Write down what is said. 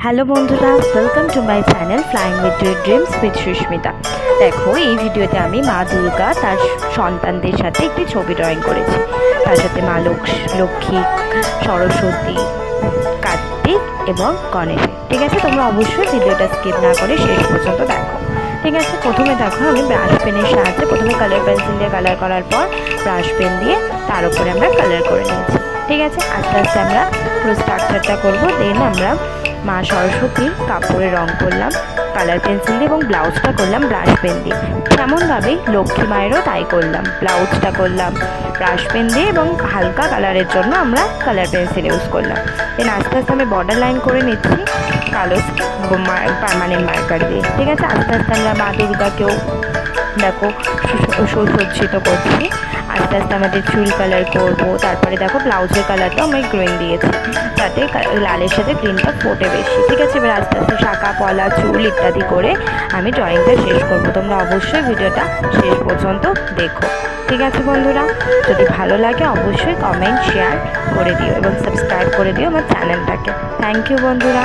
Hello বন্ধুরা, welcome to my channel flying with your dreams with Susmita. দেখো, এই ভিডিওতে আমি মা দুর্গা তার সন্তানদের সাথে একটি ছবি ড্রয়িং করেছি। তার সাথে মা লক্ষ্মী, সরস্বতী, কার্তিক এবং গণেশ। ঠিক আছে, তোমরা অবশ্যই ভিডিওটা স্কিপ না করে শেষ পর্যন্ত দেখো। ঠিক আছে, প্রথমে দেখো আমি ব্রাশ পেনের সাহায্যে প্রথমে কালার পেন্সিল দিয়ে কালার করার পর ব্রাশ পেন দিয়ে তার উপরে আমরা কালার করে নিয়েছি। ঠিক আছে, আস্তে আস্তে আমরা পুরো স্ট্রাকচারটা করবো। দেন আমরা মা সরস্বতীর কাপড়ে রং করলাম কালার পেন্সিল দিয়ে এবং ব্লাউজটা করলাম ব্রাশ পেন দিয়ে। তেমনভাবেই লক্ষ্মী মায়েরও তাই করলাম, ব্লাউজটা করলাম ব্রাশ পেন দিয়ে এবং হালকা কালারের জন্য আমরা কালার পেন্সিল ইউজ করলাম। দেন আস্তে আস্তে আমি বর্ডার লাইন করে নিচ্ছি কালো পার্মানেন্ট মার্কার দিয়ে। ঠিক আছে, আস্তে আস্তে আমরা মা দুর্গাকেও দেখো সুসজ্জিত করছি। আস্তে আস্তে আমাদের চুল কালার করবো। তারপরে দেখো ব্লাউজের কালারটাও আমি গ্রিন দিয়েছি যাতে লালের সাথে গ্রিনটা ফোটে বেশি। ঠিক আছে, এবার আস্তে আস্তে শাঁখা পলা চুল ইত্যাদি করে আমি ড্রয়িংটা শেষ করবো। তোমরা অবশ্যই ভিডিওটা শেষ পর্যন্ত দেখো। ঠিক আছে বন্ধুরা, যদি ভালো লাগে অবশ্যই কমেন্ট শেয়ার করে দিও এবং সাবস্ক্রাইব করে দিও আমার চ্যানেলটাকে। থ্যাংক ইউ বন্ধুরা।